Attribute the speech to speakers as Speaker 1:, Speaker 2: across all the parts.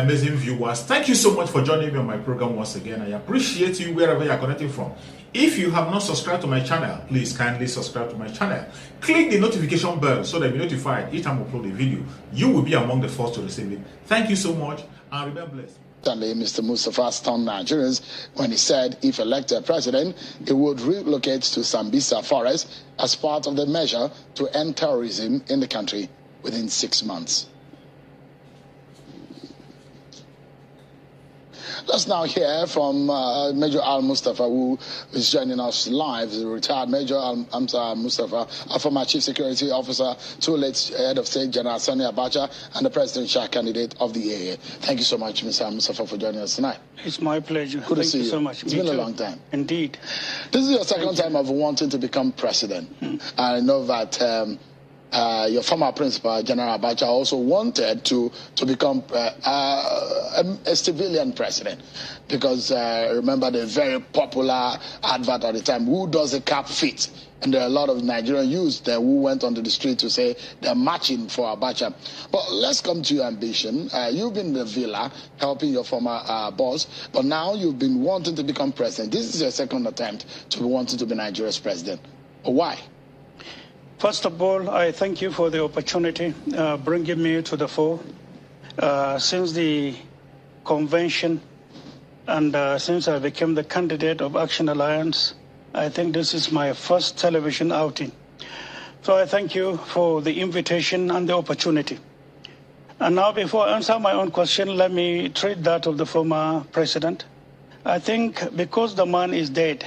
Speaker 1: amazing viewers. Thank you so much for joining me on my program once again. I appreciate you wherever you are connecting from. If you have not subscribed to my channel, please kindly subscribe to my channel. Click the notification bell so that you'll be notified each time I upload a video. You will be among the first to receive it. Thank you so much and remain blessed.
Speaker 2: Mr. Mustafa stunned Nigerians when he said if elected president, he would relocate to Sambisa Forest as part of the measure to end terrorism in the country within 6 months. Let's now hear from Major Al-Mustafa, who is joining us live. The retired Major Al-Mustafa, a former Chief Security Officer, to late Head of State General Sani Abacha, and the presidential candidate of the AA. Thank you so much, Mr. Al-Mustafa, for joining us tonight.
Speaker 3: It's my pleasure.
Speaker 2: Good to see you
Speaker 3: so much.
Speaker 2: It's been a long time.
Speaker 3: Indeed.
Speaker 2: This is your second time of wanting to become president. I know that your former principal, General Abacha, also wanted to become a civilian president because remember the very popular advert at the time, who does a cap fit? And there are a lot of Nigerian youths there who went onto the street to say they're marching for Abacha. But let's come to your ambition. You've been in the villa helping your former boss, but now you've been wanting to become president. This is your second attempt to be wanting to be Nigeria's president. Why?
Speaker 3: First of all, I thank you for the opportunity bringing me to the fore. Since the convention and since I became the candidate of Action Alliance, I think this is my first television outing. So I thank you for the invitation and the opportunity. And now, before I answer my own question, let me treat that of the former president. I think because the man is dead,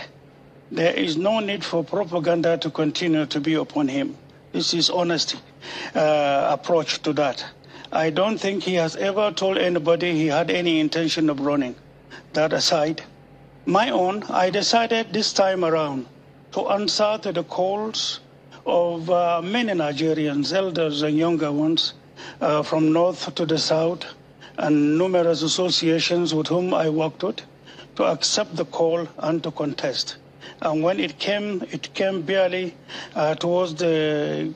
Speaker 3: there is no need for propaganda to continue to be upon him. This is honesty approach to that. I don't think he has ever told anybody he had any intention of running. That aside, I decided this time around to answer to the calls of many Nigerians, elders and younger ones, from north to the south, and numerous associations with whom I worked with, to accept the call and to contest. And when it came barely towards the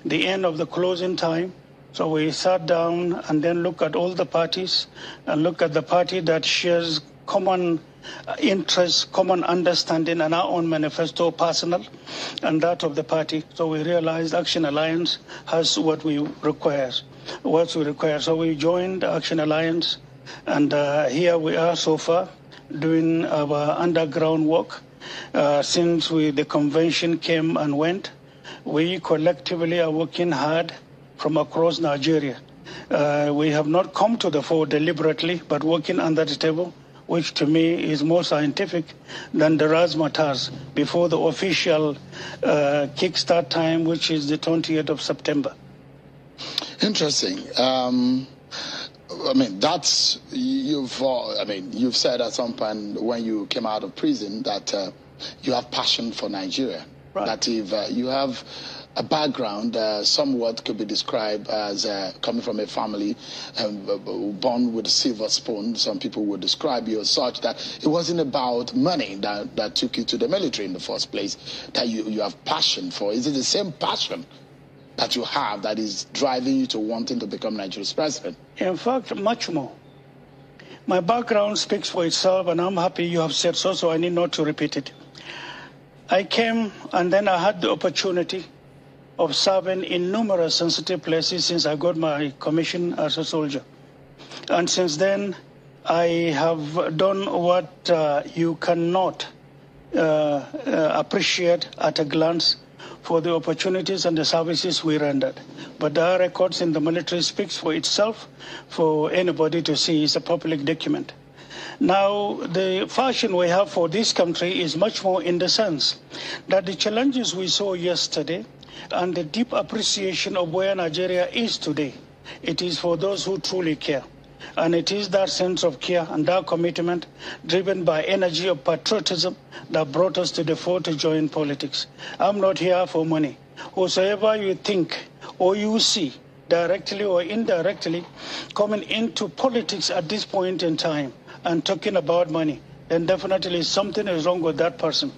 Speaker 3: end of the closing time. So we sat down and then looked at all the parties and look at the party that shares common interests, common understanding, and our own manifesto, personal, and that of the party. So we realized Action Alliance has what we require. So we joined Action Alliance, and here we are so far, doing our underground work. Since the convention came and went, we collectively are working hard from across Nigeria. We have not come to the fore deliberately, but working under the table, which to me is more scientific than the razzmatazz before the official kickstart time, which is the 20th of September.
Speaker 2: Interesting. I mean, you've said at some point when you came out of prison that you have passion for Nigeria.
Speaker 3: Right.
Speaker 2: That if you have a background somewhat could be described as coming from a family born with a silver spoon. Some people would describe you as such, that it wasn't about money that took you to the military in the first place, that you have passion for. Is it the same passion that you have that is driving you to wanting to become Nigeria's president?
Speaker 3: In fact, much more. My background speaks for itself, and I'm happy you have said so I need not to repeat it. I came, and then I had the opportunity of serving in numerous sensitive places since I got my commission as a soldier. And since then, I have done what you cannot appreciate at a glance for the opportunities and the services we rendered. But our records in the military speaks for itself for anybody to see. It's a public document. Now, the fashion we have for this country is much more in the sense that the challenges we saw yesterday and the deep appreciation of where Nigeria is today, it is for those who truly care. And it is that sense of care and that commitment driven by energy of patriotism that brought us to the fore to join politics. I'm not here for money. Whosoever you think or you see directly or indirectly coming into politics at this point in time and talking about money, then definitely something is wrong with that person.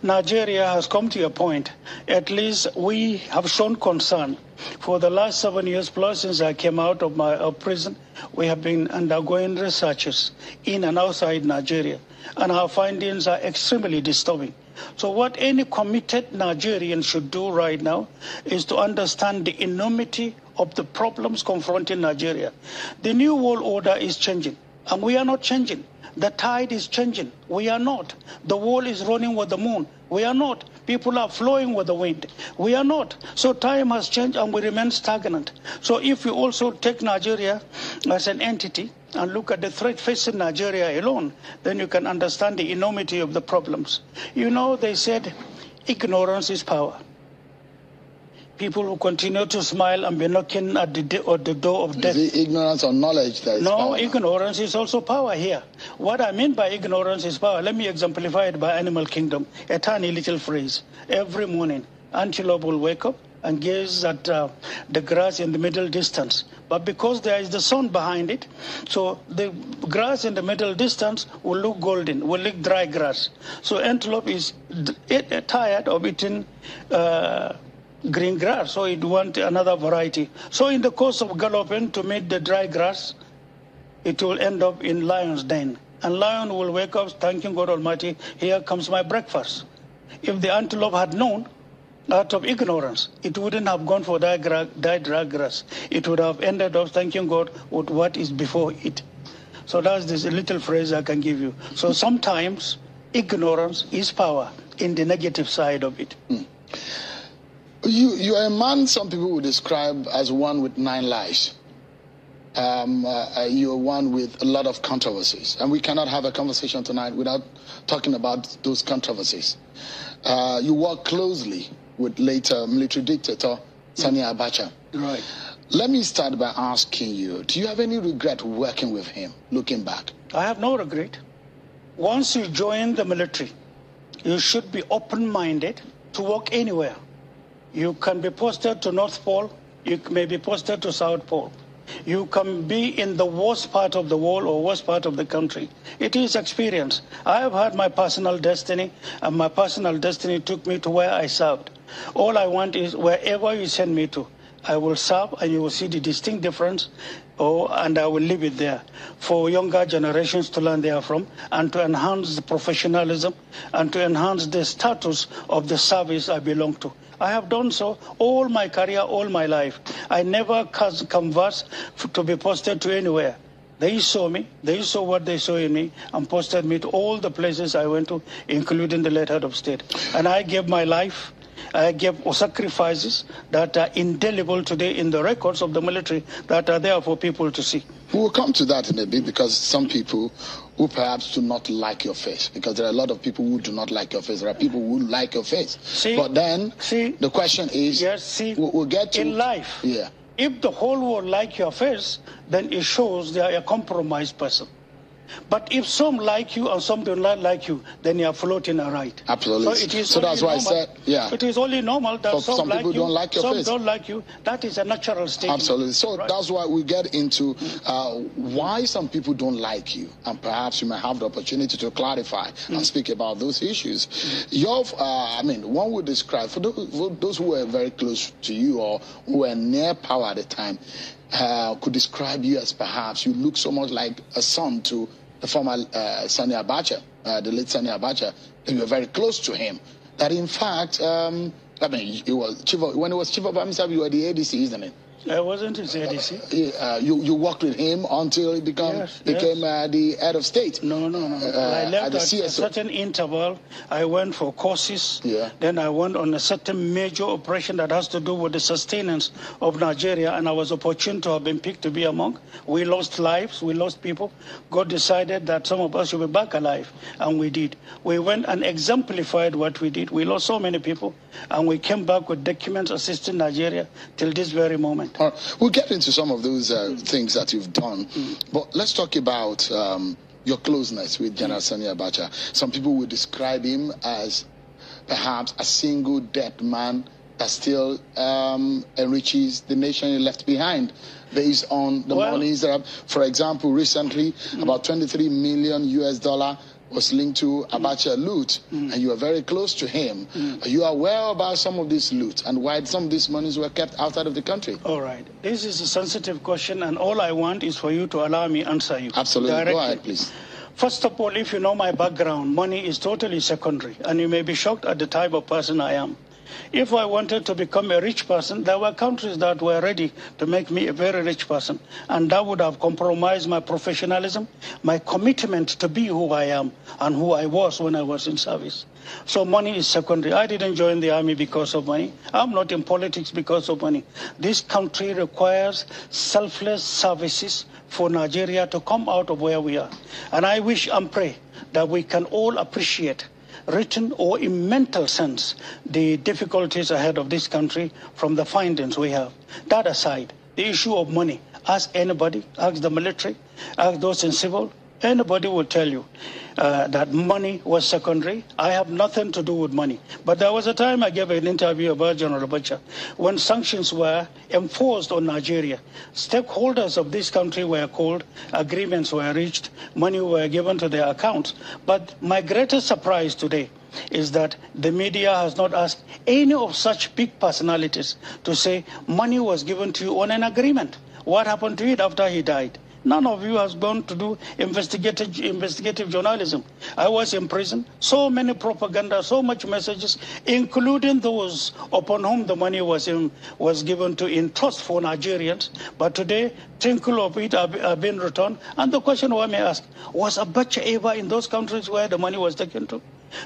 Speaker 3: Nigeria has come to a point, at least we have shown concern. For the last 7 years plus since I came out of prison, we have been undergoing researches in and outside Nigeria, and our findings are extremely disturbing. So what any committed Nigerian should do right now is to understand the enormity of the problems confronting Nigeria. The new world order is changing, and we are not changing. The tide is changing. We are not. The world is running with the moon. We are not. People are flowing with the wind. We are not. So time has changed and we remain stagnant. So if you also take Nigeria as an entity and look at the threat facing Nigeria alone, then you can understand the enormity of the problems. You know, they said ignorance is power. People who continue to smile and be knocking at the door of death.
Speaker 2: Is it ignorance or knowledge that is power?
Speaker 3: No, ignorance is also power here. What I mean by ignorance is power. Let me exemplify it by animal kingdom. A tiny little phrase. Every morning, antelope will wake up and gaze at the grass in the middle distance. But because there is the sun behind it, so the grass in the middle distance will look golden, will look dry grass. So antelope is tired of eating green grass, so it wants another variety. So in the course of galloping to meet the dry grass, it will end up in lion's den. And lion will wake up thanking God Almighty, here comes my breakfast. If the antelope had known, out of ignorance, it wouldn't have gone for that dry grass. It would have ended up thanking God with what is before it. So that's this little phrase I can give you. So sometimes ignorance is power in the negative side of it.
Speaker 2: You are a man some people would describe as one with 9 lives. You are one with a lot of controversies. And we cannot have a conversation tonight without talking about those controversies. You work closely with later military dictator Sani Abacha.
Speaker 3: Right.
Speaker 2: Let me start by asking you, do you have any regret working with him, looking back?
Speaker 3: I have no regret. Once you join the military, you should be open-minded to work anywhere. You can be posted to North Pole, you may be posted to South Pole. You can be in the worst part of the world or worst part of the country. It is experience. I have had my personal destiny, and my personal destiny took me to where I served. All I want is wherever you send me to, I will serve and you will see the distinct difference, and I will leave it there for younger generations to learn therefrom and to enhance the professionalism and to enhance the status of the service I belong to. I have done so all my career, all my life. I never canvassed to be posted to anywhere. They saw me, they saw what they saw in me, and posted me to all the places I went to, including the late head of state. And I gave my life, I gave sacrifices that are indelible today in the records of the military that are there for people to see.
Speaker 2: We will come to that in a bit, because some people who perhaps do not like your face, because there are a lot of people who do not like your face. There are people who like your face. But then the question is,
Speaker 3: yes,
Speaker 2: we'll get to
Speaker 3: in life.
Speaker 2: Yeah.
Speaker 3: If the whole world like your face, then it shows they are a compromised person. But if some like you and some do not like you, then you are floating right.
Speaker 2: Absolutely.
Speaker 3: So, it is
Speaker 2: that's why I said, yeah.
Speaker 3: It is only normal that
Speaker 2: some
Speaker 3: like
Speaker 2: people
Speaker 3: you,
Speaker 2: don't like your
Speaker 3: some
Speaker 2: face.
Speaker 3: don't like you. That is a natural state.
Speaker 2: Absolutely. So that's why we get into why some people don't like you, and perhaps you may have the opportunity to clarify and speak about those issues. One would describe, for those who were very close to you or who were near power at the time, could describe you as perhaps you look so much like a son to the former Sani Abacha, the late Sani Abacha, and you were very close to him. That in fact, when he was chief of army staff, you were the ADC, isn't it?
Speaker 3: I wasn't his ADC.
Speaker 2: You worked with him until he became the head of state.
Speaker 3: No. I left at a certain interval. I went for courses. Yeah. Then I went on a certain major operation that has to do with the sustenance of Nigeria, and I was opportune to have been picked to be among. We lost lives. We lost people. God decided that some of us should be back alive, and we did. We went and exemplified what we did. We lost so many people, and we came back with documents assisting Nigeria till this very moment.
Speaker 2: We'll get into some of those things that you've done, but let's talk about your closeness with General Sani Abacha. Some people would describe him as perhaps a single dead man that still enriches the nation he left behind based on the monies that, for example, recently about $23 million was linked to Abacha loot, and you are very close to him. Are you aware about some of this loot and why some of these monies were kept outside of the country?
Speaker 3: All right. This is a sensitive question, and all I want is for you to allow me answer you.
Speaker 2: Absolutely.
Speaker 3: Directly.
Speaker 2: Go ahead, please.
Speaker 3: First of all, if you know my background, money is totally secondary, and you may be shocked at the type of person I am. If I wanted to become a rich person, there were countries that were ready to make me a very rich person, and that would have compromised my professionalism, my commitment to be who I am and who I was when I was in service. So money is secondary. I didn't join the army because of money. I'm not in politics because of money. This country requires selfless services for Nigeria to come out of where we are. And I wish and pray that we can all appreciate, written or in mental sense, the difficulties ahead of this country from the findings we have. That aside, the issue of money, ask anybody, ask the military, ask those in civil, anybody will tell you that money was secondary. I have nothing to do with money. But there was a time I gave an interview about General Abacha when sanctions were enforced on Nigeria. Stakeholders of this country were called, agreements were reached, money were given to their accounts. But my greatest surprise today is that the media has not asked any of such big personalities to say money was given to you on an agreement. What happened to it after he died? None of you has gone to do investigative journalism. I was in prison. So many propaganda, so much messages, including those upon whom the money was given to in trust for Nigerians. But today, tinkle of it are being returned. And the question one may ask, was Abacha ever in those countries where the money was taken to?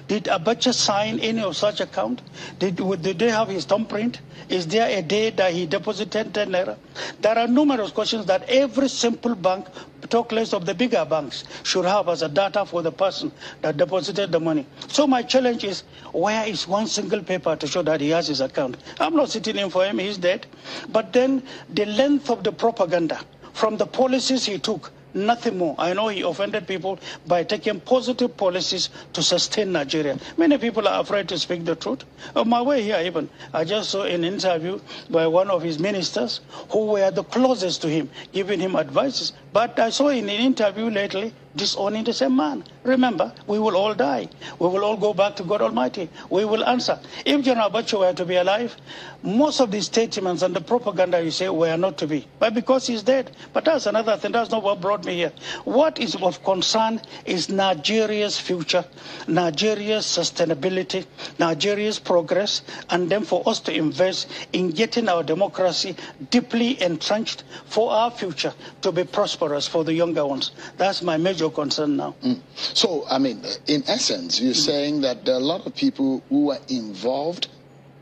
Speaker 3: Did Abacha sign any of such account? Did they have his thumbprint? Is there a day that he deposited 10 naira? There are numerous questions that every simple bank, talk less of the bigger banks, should have as a data for the person that deposited the money. So my challenge is, where is one single paper to show that he has his account? I'm not sitting in for him, he's dead. But then the length of the propaganda from the policies he took, nothing more. I know he offended people by taking positive policies to sustain Nigeria. Many people are afraid to speak the truth. On my way here even, I just saw an interview by one of his ministers who were the closest to him, giving him advices. But I saw in an interview lately, disowning the same man. Remember, we will all die. We will all go back to God Almighty. We will answer. If General Abacha were to be alive, most of the statements and the propaganda you say were not to be. But because he's dead. But that's another thing. That's not what brought me here. What is of concern is Nigeria's future, Nigeria's sustainability, Nigeria's progress, and then for us to invest in getting our democracy deeply entrenched for our future to be prosperous for the younger ones. That's my major concern now.
Speaker 2: So, I mean, in essence, you're saying that there are a lot of people who were involved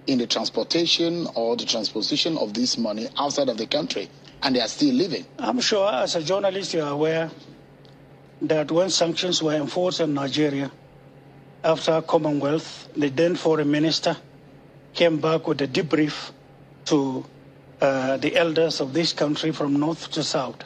Speaker 2: in the transportation or the transposition of this money outside of the country, and they are still living.
Speaker 3: I'm sure as a journalist you are aware that when sanctions were enforced in Nigeria, after Commonwealth, the then foreign minister came back with a debrief to the elders of this country from north to south.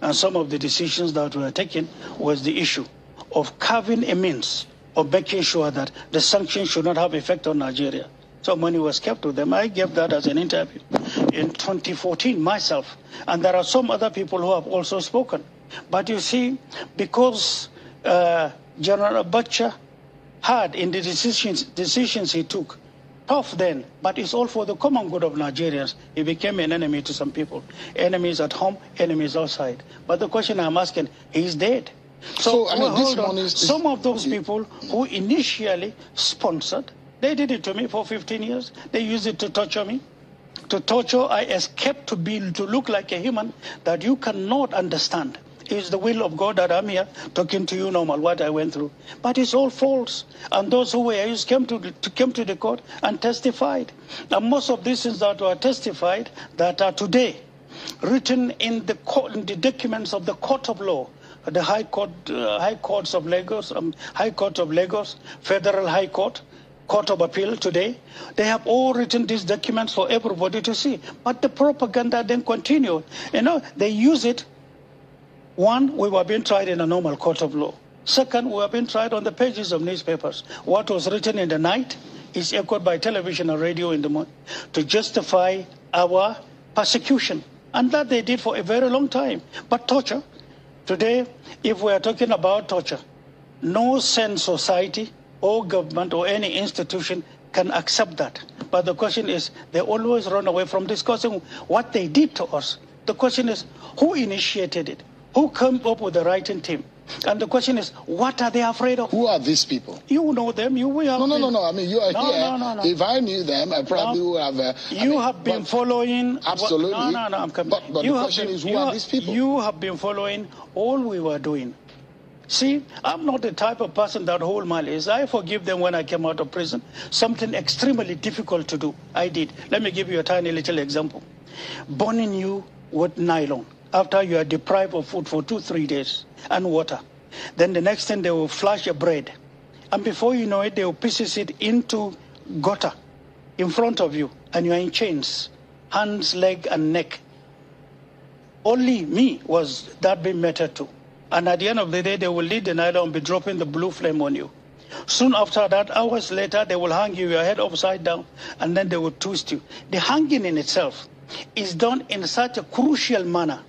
Speaker 3: And some of the decisions that were taken was the issue of carving a means of making sure that the sanctions should not have effect on Nigeria. So money was kept to them. I gave that as an interview in 2014 myself. And there are some other people who have also spoken. But you see, because General Abacha had in the decisions he took, tough then, but it's all for the common good of Nigerians. He became an enemy to some people. Enemies at home, enemies outside. But the question I'm asking, he's dead. So I mean, hold on. Some of those people who initially sponsored, they did it to me for 15 years. They used it to torture me. To torture, I escaped to look like a human that you cannot understand. It's the will of God that I'm here talking to you normal, what I went through. But it's all false. And those who were used came to the court and testified. And most of these things that were testified that are today written in the documents of the court of law, the High Courts of Lagos, High Court of Lagos, Federal High Court, Court of Appeal today, they have all written these documents for everybody to see. But the propaganda then continued. You know, they use it. One, we were being tried in a normal court of law. Second, we were being tried on the pages of newspapers. What was written in the night is echoed by television and radio in the morning to justify our persecution. And that they did for a very long time. But torture, today, if we are talking about torture, No sane society or government or any institution can accept that. But the question is, they always run away from discussing what they did to us. The question is, who initiated it? Who came up with the writing team? And the question is, what are they afraid of?
Speaker 2: Who are these people?
Speaker 3: You know them. We have
Speaker 2: No. I mean, you are here.
Speaker 3: No.
Speaker 2: If I knew them, I probably would have.
Speaker 3: You have been following.
Speaker 2: Absolutely.
Speaker 3: I'm coming.
Speaker 2: But the question is, who are these people?
Speaker 3: You have been following all we were doing. See, I'm not the type of person that hold malice. I forgive them when I came out of prison. Something extremely difficult to do, I did. Let me give you a tiny little example. Burning you with nylon after you are deprived of food for 2-3 days and water. Then the next thing, they will flash a bread. And before you know it, they will pieces it into gutter in front of you. And you are in chains, hands, leg, and neck. Only me was that being meted to. And at the end of the day, they will lead the nylon and be dropping the blue flame on you. Soon after that, hours later, they will hang you, your head upside down, and then they will twist you. The hanging in itself is done in such a crucial manner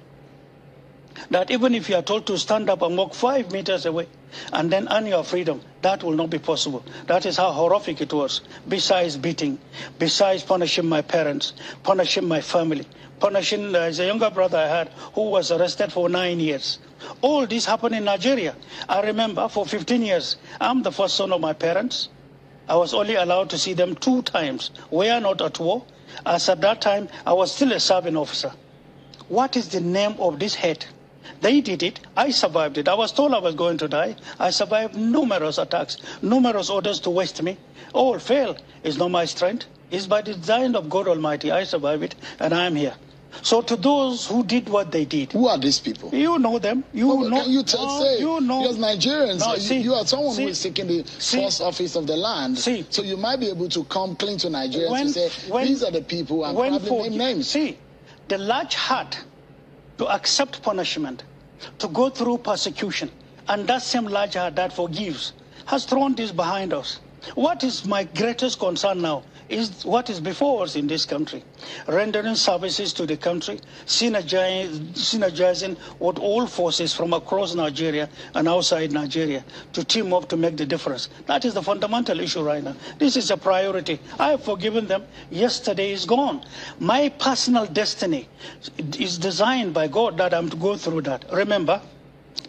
Speaker 3: that even if you are told to stand up and walk 5 meters away and then earn your freedom, that will not be possible. That is how horrific it was. Besides beating, besides punishing my parents, punishing my family, punishing, there's a younger brother I had who was arrested for 9 years. All this happened in Nigeria. I remember for 15 years, I'm the first son of my parents. I was only allowed to see them 2 times. We are not at war. As at that time, I was still a serving officer. What is the name of this hate? They did it. I survived it. I was told I was going to die. I survived numerous attacks, numerous orders to waste me. All failed. It's not my strength. It's by the design of God Almighty. I survived it, and I am here. So to those who did what they did.
Speaker 2: Who are these people?
Speaker 3: You know them. You know.
Speaker 2: Can you say?
Speaker 3: You know.
Speaker 2: Because Nigerians, you are someone who is taking the first office of the land. So you might be able to come clean to Nigerians and say, these are the people and probably name names.
Speaker 3: See, the large heart to accept punishment, to go through persecution, and that same large heart that forgives has thrown this behind us. What is my greatest concern now is what is before us in this country. Rendering services to the country, synergizing with all forces from across Nigeria and outside Nigeria to team up to make the difference. That is the fundamental issue right now. This is a priority. I have forgiven them. Yesterday is gone. My personal destiny is designed by God that I'm to go through that. Remember,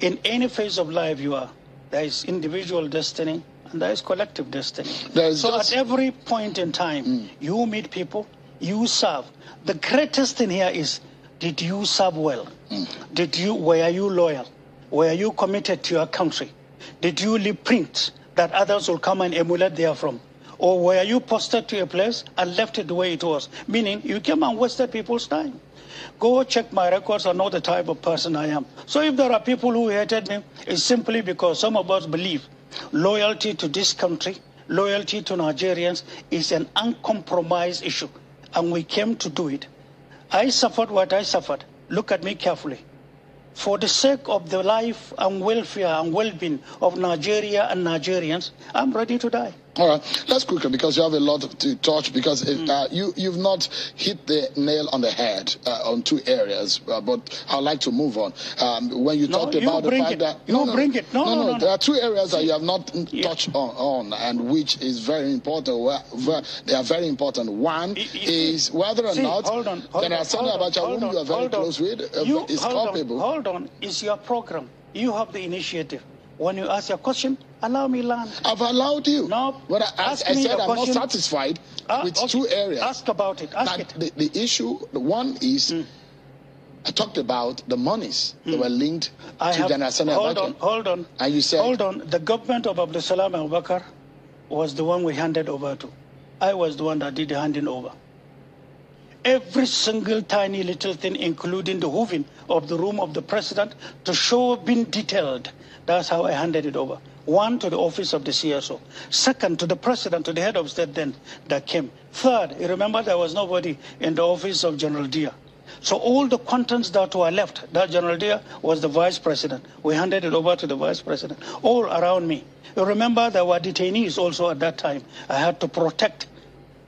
Speaker 3: in any phase of life you are, there is individual destiny, and there is collective destiny. So at every point in time, you meet people, you serve. The greatest thing here is, did you serve well? Were you loyal? Were you committed to your country? Did you leave prints that others will come and emulate therefrom? Or were you posted to a place and left it the way it was? Meaning, you came and wasted people's time. Go check my records and know the type of person I am. So if there are people who hated me, it's simply because some of us believe loyalty to this country, loyalty to Nigerians is an uncompromised issue, and we came to do it. I suffered what I suffered. Look at me carefully. For the sake of the life and welfare and well-being of Nigeria and Nigerians, I'm ready to die.
Speaker 2: All right, let's quickly, because you have a lot to touch, because you've not hit the nail on the head on 2 areas, but I'd like to move on. When you talked about the fact that... No, there are 2 areas that you have not touched on, and which is very important. They are very important. One is whether or not General Sani Abacha, whom you are very close with, is culpable.
Speaker 3: Hold on, it's your program. You have the initiative. When you ask your question, allow me land.
Speaker 2: I've allowed you.
Speaker 3: No.
Speaker 2: But I said I'm not satisfied with 2 areas.
Speaker 3: Ask about it. Ask it.
Speaker 2: The issue, the one is, I talked about the monies that were linked to General Sani Abacha.
Speaker 3: Hold on.
Speaker 2: And you said...
Speaker 3: Hold on. The government of Abdulsalam Abubakar was the one we handed over to. I was the one that did the handing over. Every single tiny little thing, including the hooving of the room of the president, to show being detailed. That's how I handed it over. 1, to the office of the CSO. 2nd, to the president, to the head of state then that came. 3rd, you remember there was nobody in the office of General Dia. So all the contents that were left, that General Dia was the vice president. We handed it over to the vice president. All around me. You remember there were detainees also at that time. I had to protect.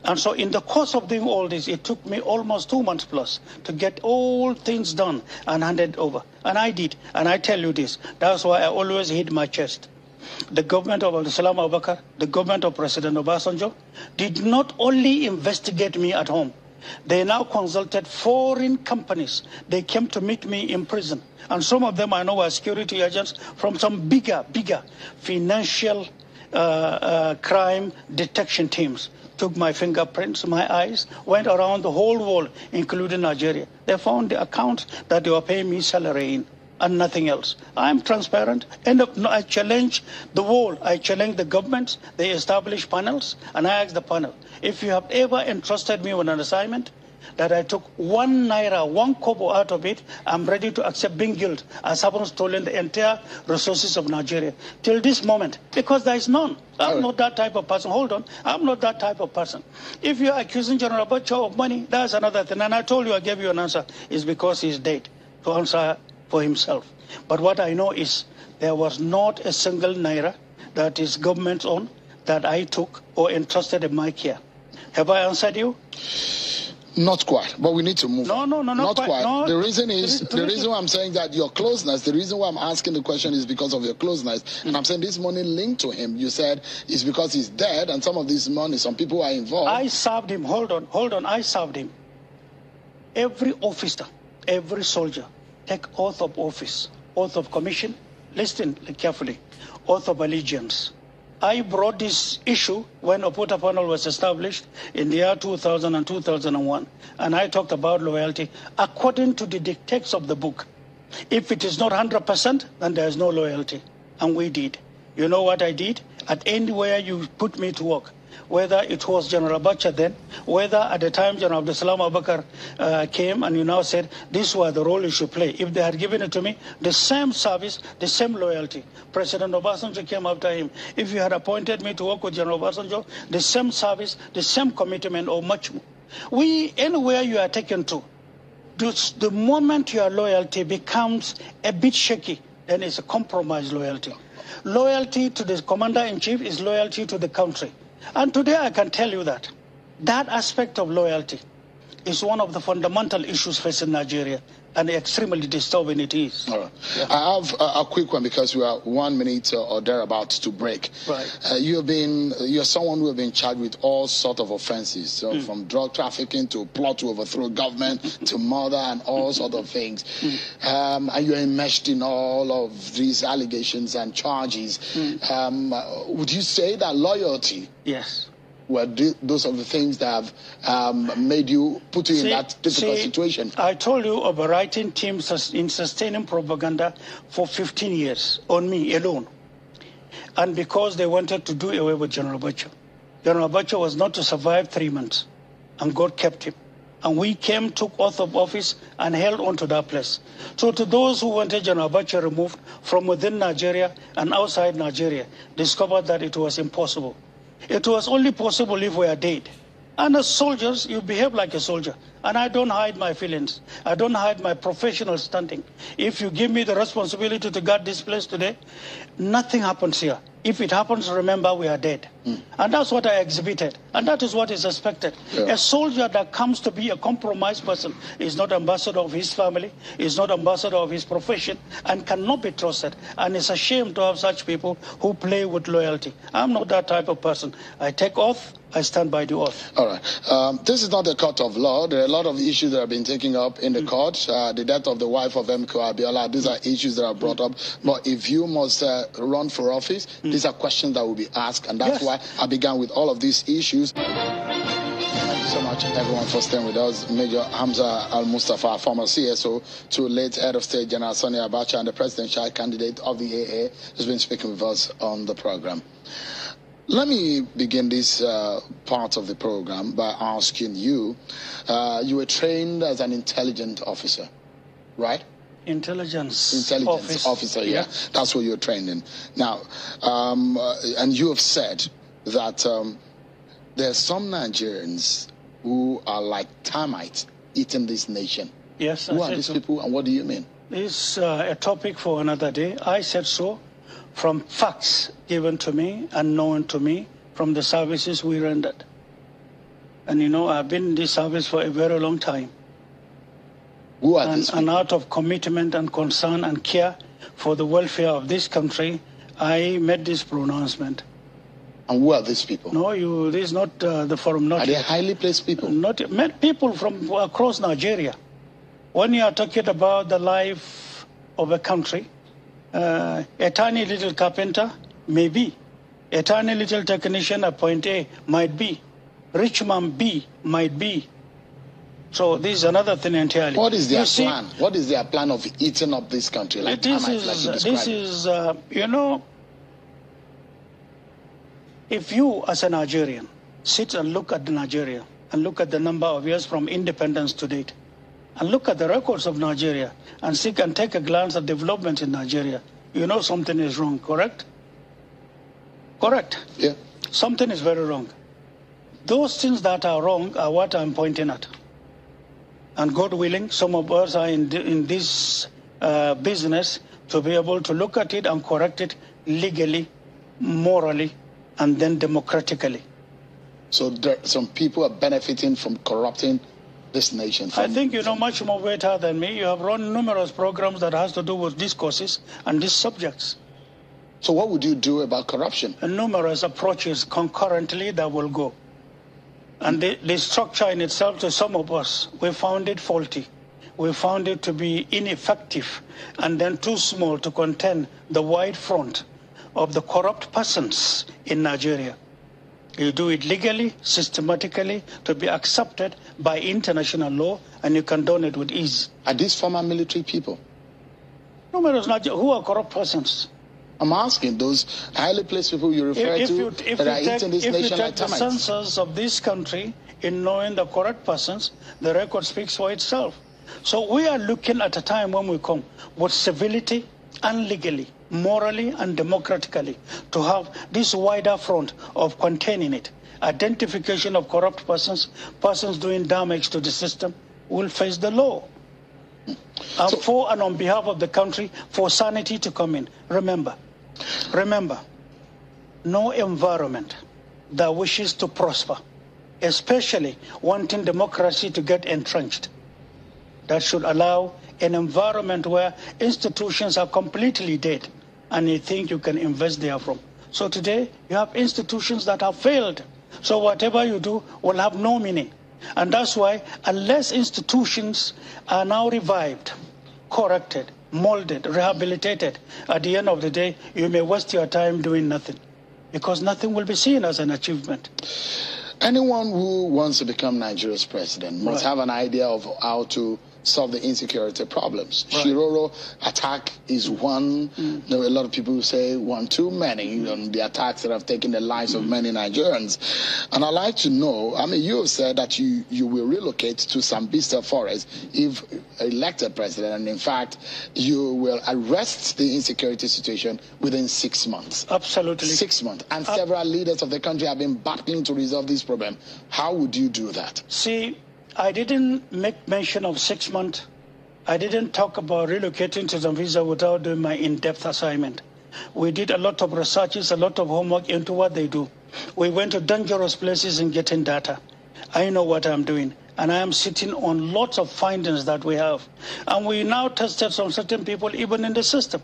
Speaker 3: And so in the course of doing all this, it took me almost 2 months plus to get all things done and handed over. And I did. And I tell you this, that's why I always hit my chest. the government of Abdulsalam Abubakar, the government of President Obasanjo, did not only investigate me at home. They now consulted foreign companies. They came to meet me in prison. And some of them I know are security agents from some bigger financial crime detection teams. Took my fingerprints, my eyes, went around the whole world, including Nigeria. They found the accounts that they were paying me salary in and nothing else. I'm transparent. I challenge the world. I challenge the governments. They establish panels, and I ask the panel, if you have ever entrusted me with an assignment that I took 1 naira, 1 kobo out of it, I'm ready to accept being guilty as having stolen the entire resources of Nigeria. Till this moment, because there is none. I'm not that type of person. Hold on. I'm not that type of person. If you're accusing General Abacha of money, that's another thing. And I told you, I gave you an answer. It's because he's dead to answer for himself. But what I know is there was not a single naira that is government owned that I took or entrusted in my care. Have I answered you?
Speaker 2: Not quite, but we need to move.
Speaker 3: No,
Speaker 2: not quite.
Speaker 3: No,
Speaker 2: the reason is, the reason why I'm saying that your closeness, the reason why I'm asking the question is because of your closeness. And I'm saying this money linked to him, you said, is because he's dead, and some of this money, some people are involved.
Speaker 3: I served him. Hold on. I served him. Every officer, every soldier, take oath of office, oath of commission, listen carefully, oath of allegiance. I brought this issue when Oputa panel was established in the year 2000 and 2001, and I talked about loyalty according to the dictates of the book. If it is not 100%, then there is no loyalty, and we did. You know what I did? At anywhere you put me to work, whether it was General Abacha then, whether at the time General Abdulsalam Abubakar came and you now said, this was the role you should play. If they had given it to me, the same service, the same loyalty. President Obasanjo came after him. If you had appointed me to work with General Obasanjo, the same service, the same commitment or much more. Anywhere you are taken to, the moment your loyalty becomes a bit shaky, then it's a compromised loyalty. Loyalty to the commander-in-chief is loyalty to the country. And today I can tell you that aspect of loyalty is one of the fundamental issues facing Nigeria, and extremely disturbing it is.
Speaker 2: All right. Yeah. I have a quick one because we are 1 minute or thereabouts to break.
Speaker 3: Right.
Speaker 2: You're someone who has been charged with all sorts of offenses, from drug trafficking to plot to overthrow government to murder and all sorts of things. And you're enmeshed in all of these allegations and charges. Would you say that loyalty?
Speaker 3: Yes.
Speaker 2: Were those are the things that have made you in that difficult situation?
Speaker 3: I told you of a writing team in sustaining propaganda for 15 years on me alone. And because they wanted to do away with General Abacha. General Abacha was not to survive 3 months, and God kept him. And we came, took oath of office, and held on to that place. So to those who wanted General Abacha removed from within Nigeria and outside Nigeria, discovered that it was impossible. It was only possible if we are dead. And as soldiers, you behave like a soldier. And I don't hide my feelings. I don't hide my professional standing. If you give me the responsibility to guard this place today, nothing happens here. If it happens, remember we are dead. And that's what I exhibited. And that is what is expected. Yeah. A soldier that comes to be a compromised person is not ambassador of his family, is not ambassador of his profession, and cannot be trusted. And it's a shame to have such people who play with loyalty. I'm not that type of person. I take oath. I stand by the oath.
Speaker 2: All right. This is not a court of law. There are a lot of issues that have been taken up in the court. The death of the wife of MK Abiola, these are issues that are brought up. But if you must run for office, these are questions that will be asked. And that's why I began with all of these issues. Thank you so much, everyone, for staying with us. Major Hamza Al-Mustafa, former CSO, to late head of state General Sani Abacha, and the presidential candidate of the AA, has been speaking with us on the program. Let me begin this part of the program by asking you, you were trained as an intelligence officer, right?
Speaker 3: Intelligence
Speaker 2: officer, yeah. That's what you're trained in. Now, and you have said that there are some Nigerians who are like termites eating this nation.
Speaker 3: Yes,
Speaker 2: who are these people, and what do you mean?
Speaker 3: This is a topic for another day. I said so from facts given to me and known to me from the services we rendered. And you know, I've been in this service for a very long time.
Speaker 2: Who are these people?
Speaker 3: And out of commitment and concern and care for the welfare of this country, I made this pronouncement.
Speaker 2: And who are these people?
Speaker 3: No, this is not the forum. Not
Speaker 2: are they highly placed people?
Speaker 3: Not people from across Nigeria. When you are talking about the life of a country, a tiny little carpenter, maybe. A tiny little technician at point A might be. Rich man B might be. So this is another thing entirely.
Speaker 2: What is their plan? What is their plan of eating up this country? Like
Speaker 3: this is you know, if you as a Nigerian sit and look at Nigeria and look at the number of years from independence to date, and look at the records of Nigeria and seek and take a glance at development in Nigeria, you know something is wrong, correct? Correct?
Speaker 2: Yeah.
Speaker 3: Something is very wrong. Those things that are wrong are what I'm pointing at. And God willing, some of us are in this business to be able to look at it and correct it legally, morally, and then democratically.
Speaker 2: So some people are benefiting from corrupting this nation.
Speaker 3: I think you know much more better than me. You have run numerous programs that has to do with these causes and these subjects.
Speaker 2: So what would you do about corruption?
Speaker 3: And numerous approaches concurrently that will go. And the structure in itself, to some of us, we found it faulty. We found it to be ineffective and then too small to contain the wide front of the corrupt persons in Nigeria. You do it legally, systematically, to be accepted by international law, and you condone it with ease.
Speaker 2: Are these former military people?
Speaker 3: Numerous, who are corrupt persons?
Speaker 2: I'm asking those highly placed people you refer to that are eating this nation like termites. If you take the census of this country in knowing the correct persons, the record speaks for itself. So we are looking at a time when we come with civility and legally, morally and democratically, to have this wider front of containing it. Identification of corrupt persons, persons doing damage to the system, will face the law. And for and on behalf of the country, for sanity to come in. Remember, no environment that wishes to prosper, especially wanting democracy to get entrenched, that should allow an environment where institutions are completely dead and you think you can invest there from. So today, you have institutions that have failed. So whatever you do will have no meaning. And that's why, unless institutions are now revived, corrected, molded, rehabilitated, at the end of the day, you may waste your time doing nothing, because nothing will be seen as an achievement. Anyone who wants to become Nigeria's president must have an idea of how to solve the insecurity problems. Right. Shiroro attack is one. A lot of people say one too many, the attacks that have taken the lives of many Nigerians. And I'd like to know, I mean, you have said that you will relocate to Sambisa Forest if elected president, and in fact, you will arrest the insecurity situation within 6 months.
Speaker 3: Absolutely.
Speaker 2: 6 months. And several leaders of the country have been battling to resolve this problem. How would you do that?
Speaker 3: See, I didn't make mention of 6 months. I didn't talk about relocating to Zambia without doing my in-depth assignment. We did a lot of researches, a lot of homework into what they do. We went to dangerous places and getting data. I know what I'm doing, and I am sitting on lots of findings that we have. And we now tested some certain people even in the system.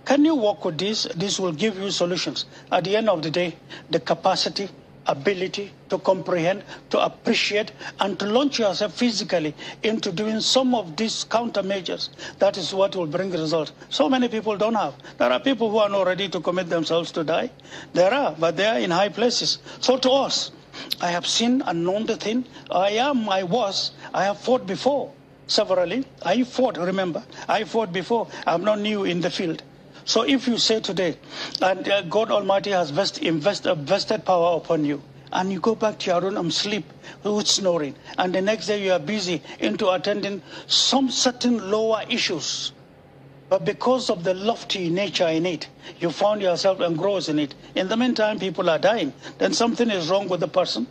Speaker 3: Can you work with this? This will give you solutions. At the end of the day, the capacity, ability to comprehend, to appreciate, and to launch yourself physically into doing some of these countermeasures. That is what will bring results. So many people don't have. There are people who are not ready to commit themselves to die. There are, but they are in high places. So to us, I have seen and known the thing. I have fought before, severally. I fought before. I'm not new in the field. So if you say today, and God Almighty has vested power upon you, and you go back to your room and sleep with snoring, and the next day you are busy into attending some certain lower issues, but because of the lofty nature in it, you found yourself engrossed in it. In the meantime, people are dying. Then something is wrong with the person,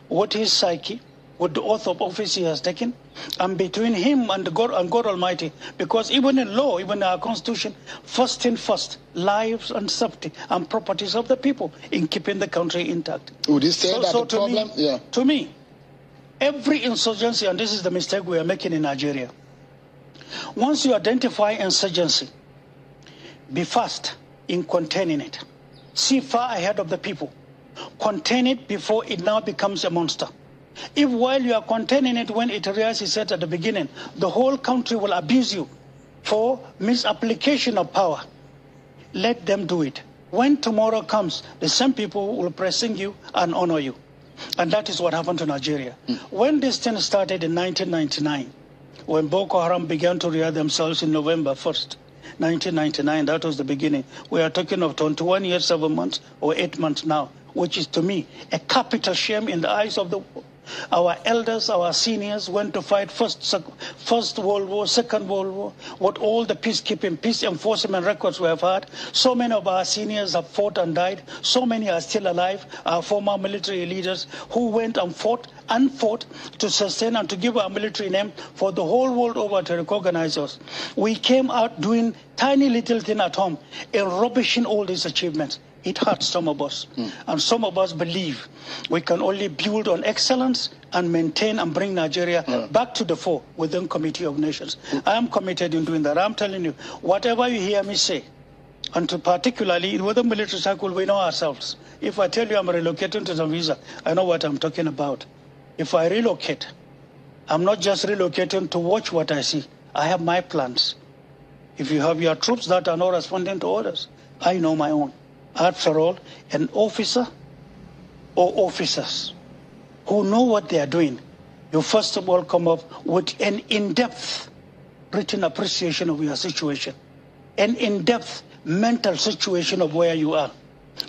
Speaker 3: with his psyche, with the oath of office he has taken, and between him and God Almighty, because even in law, even in our constitution, first thing first, lives and safety and properties of the people in keeping the country intact.
Speaker 2: Would you say that the problem?
Speaker 3: To me, every insurgency, and this is the mistake we are making in Nigeria, once you identify insurgency, be fast, in containing it. See far ahead of the people. Contain it before it now becomes a monster. If while you are containing it, when it realizes its head at the beginning, the whole country will abuse you for misapplication of power, let them do it. When tomorrow comes, the same people will praising you and honor you. And that is what happened to Nigeria. When this thing started in 1999, when Boko Haram began to rear themselves in November 1st, 1999, that was the beginning. We are talking of 21 years, 7 months, or 8 months now, which is to me a capital shame in the eyes of the world. Our elders, our seniors went to fight First World War, Second World War, with all the peacekeeping, peace enforcement records we have had. So many of our seniors have fought and died. So many are still alive, our former military leaders who went and fought to sustain and to give our military name for the whole world over to recognize us. We came out doing tiny little thing at home and rubbishing all these achievements. It hurts some of us. And some of us believe we can only build on excellence and maintain and bring Nigeria back to the fore within Committee of Nations. I am committed in doing that. I'm telling you, whatever you hear me say, and to particularly within military circle, we know ourselves. If I tell you I'm relocating to Zambia, I know what I'm talking about. If I relocate, I'm not just relocating to watch what I see. I have my plans. If you have your troops that are not responding to orders, I know my own. After all, an officer or officers who know what they are doing, you first of all come up with an in-depth written appreciation of your situation, an in-depth mental situation of where you are,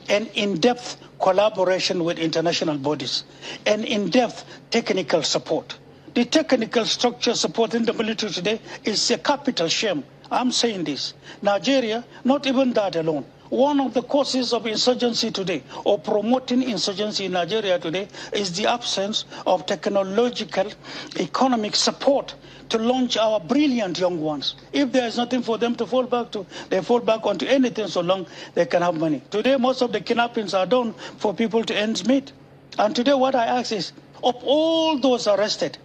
Speaker 3: an in-depth collaboration with international bodies, an in-depth technical support. The technical structure supporting the military today is a capital shame. I'm saying this. Nigeria, not even that alone. One of the causes of insurgency today, or promoting insurgency in Nigeria today, is the absence of technological, economic support to launch our brilliant young ones. If there is nothing for them to fall back to, they fall back onto anything so long they can have money. Today, most of the kidnappings are done for people to earn meat. And today, what I ask is, of all those arrested,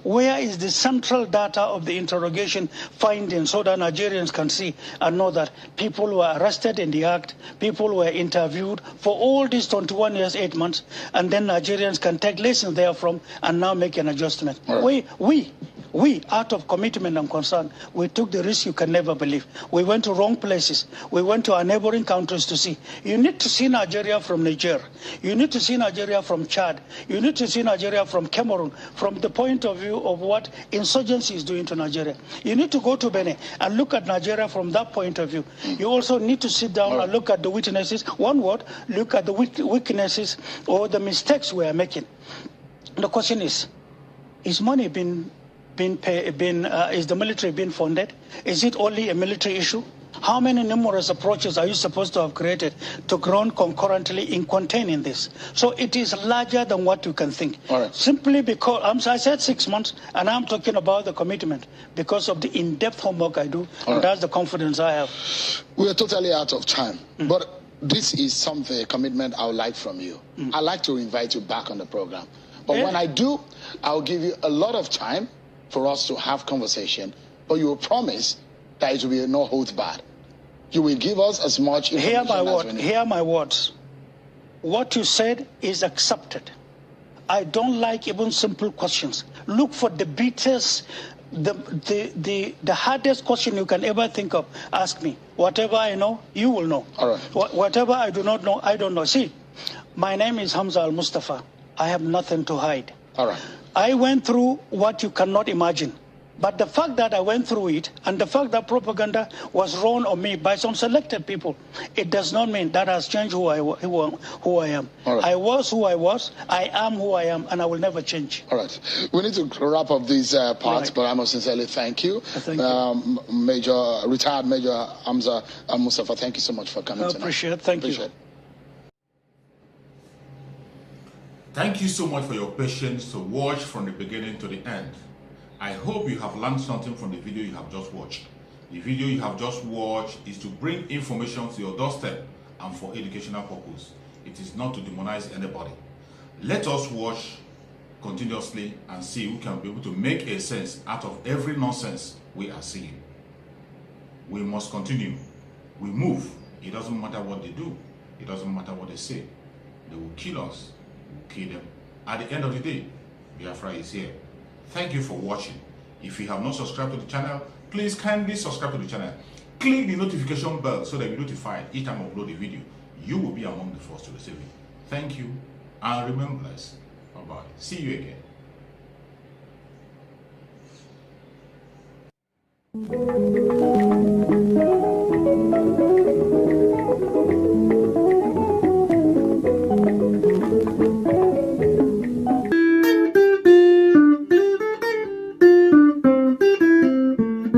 Speaker 3: where is the central data of the interrogation findings so that Nigerians can see and know that people were arrested in the act, people were interviewed for all these 21 years, 8 months, and then Nigerians can take lessons therefrom and now make an adjustment. Right. We, out of commitment and concern, we took the risk you can never believe. We went to wrong places. We went to our neighboring countries to see. You need to see Nigeria from Niger. You need to see Nigeria from Chad. You need to see Nigeria from Cameroon, from the point of view of what insurgency is doing to Nigeria. You need to go to Benin and look at Nigeria from that point of view. You also need to sit down and look at the witnesses. One word, look at the weaknesses or the mistakes we are making. The question is money is the military being funded? Is it only a military issue? How many numerous approaches are you supposed to have created to grow concurrently in containing this? So it is larger than what you can think. Simply because, I said 6 months, and I'm talking about the commitment because of the in-depth homework I do, and that's the confidence I have.
Speaker 2: We are totally out of time, but this is something, a commitment I would like from you. I'd like to invite you back on the program. But when I do, I'll give you a lot of time for us to have conversation, but you will promise that it will be no holds barred. You will give us as much information as we need.
Speaker 3: Hear my words. What you said is accepted. I don't like even simple questions. Look for the biggest, the hardest question you can ever think of. Ask me. Whatever I know, you will know.
Speaker 2: All right.
Speaker 3: Whatever I do not know, I don't know. See, my name is Hamza Al-Mustafa. I have nothing to hide.
Speaker 2: All right.
Speaker 3: I went through what you cannot imagine. But the fact that I went through it and the fact that propaganda was run on me by some selected people, it does not mean that has changed who I am. Right. I was who I was, I am who I am, and I will never change.
Speaker 2: All right. We need to wrap up these parts, but I must sincerely thank you.
Speaker 3: Thank you.
Speaker 2: Retired Major Hamza Al-Mustafa, thank you so much for coming tonight.
Speaker 3: Appreciate it. Thank you.
Speaker 1: Thank you so much for your patience to watch from the beginning to the end. I hope you have learned something from the video you have just watched. The video you have just watched is to bring information to your doorstep and for educational purpose. It is not to demonize anybody. Let us watch continuously and see who can be able to make a sense out of every nonsense we are seeing. We must continue. We move It doesn't matter what they do. It doesn't matter what they say. They will kill us. We will kill them. At the end of the day, Biafra is here. Thank you for watching. If you have not subscribed to the channel, please kindly subscribe to the channel. Click the notification bell so that you're notified each time I upload a video. You will be among the first to receive it. Thank you and remain blessed. Bye-bye. See you again.